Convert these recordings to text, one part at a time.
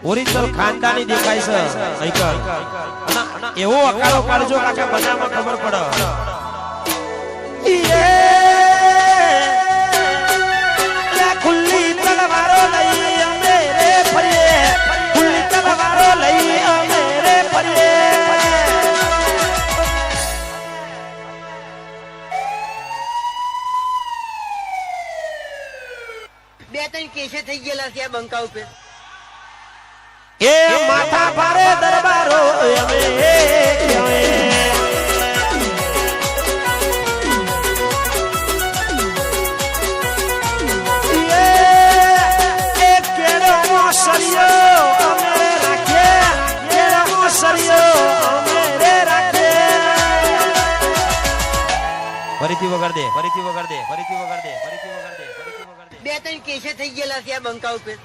original ખાનદાની દેખાય છે અહીંકર અને એવો અકાળો કાઢજો કાકા બધામાં ખબર પડે ખુલ્લી તલવારો લઈ અમે રે ફરીએ ખુલ્લી તલવારો લઈ અમે રે ફરીએ બે ત્રણ કેસે થઈ ગયેલા છે આ બંકા ઉપર એ માથા ભારે દરબારો અમે ફરીથી વગાડ દે ફરીથી વગાડ દે ફરીથી વગાડ દે ફરીથી વગાડ દે ફરીથી વગાડ દે બે ત્રણ કેસે થઈ ગયેલા છે આ બંકા ઉપર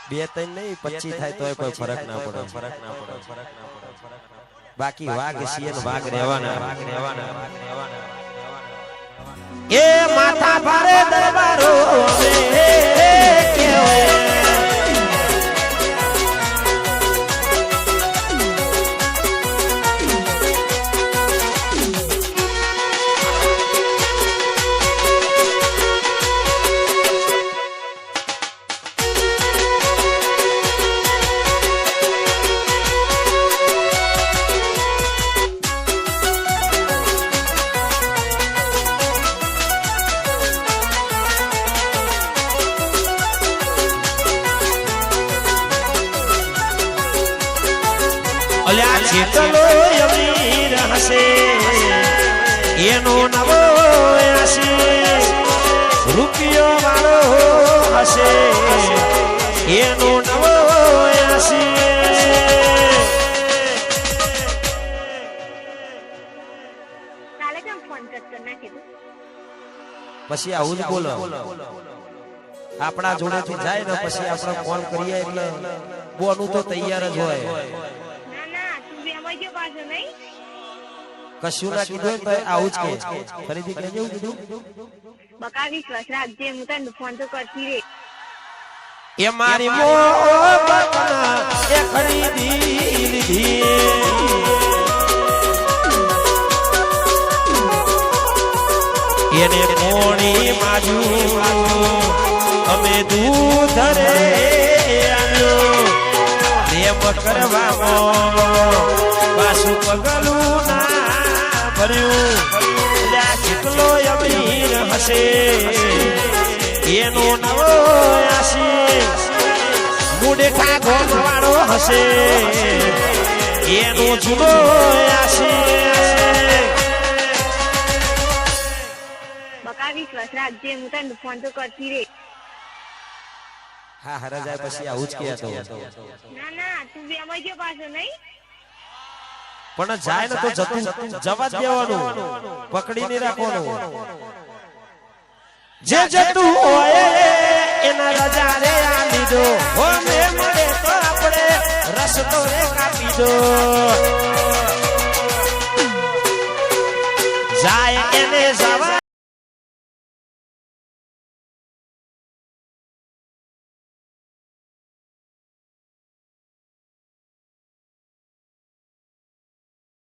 બે ત્રણ નહીં 25 થાય તોય કોઈ ફરક ના પડે ફરક ના પડે ફરક ના પડે બાકી વાઘ સિયન વાઘ રહેવાના વાઘ રહેવાના વાઘ રહેવાના એ માથા ભારે દરબારો અમે કેવાય અલ્યા ચેતલો અમીર હશે એનો નવો હશે રૂપિયો વાળો હશે એનો નવો હશે કાલે કેમ ફોન કરતો ના કીધું પછી આવું જ બોલો આપણા જોડેથી જાય ને પછી આપણે ફોન કરીએ એટલે બોનું તો તૈયાર જ હોય કશું ના કીધું તો આવું જ કે ફરીથી કહેજો કીધું બકા વિશ્વાસ રાખજે હું તને ફોન તો કરતી રે એ મારી મોહબતના એ ખરીદી લીધી એને કોણી માજુ અમે દૂધ રે આવ્યો પ્રેમ કરવામાં પાછું પગલું ના ભર્યું કેટલો અમીર હશે એનો નવો હશે મુડેઠા ગોળ વાળો હશે એનો જુદો હશે બકા વિશ્વાસ રાખજે હું તને ફોન તો કરતી રે હા હરા જાય પછી આવું જ કહેતો ના ના તું બી અમાર જો પાછો નહીં પણ જાય ને તો જતું જવા દેવાનું પકડીને રાખવાનું જે જતું હોય એના રજા રે આ લીધો હો મે મળે તો આપણે રસ્તો રે કાપી દો જાય એને જવા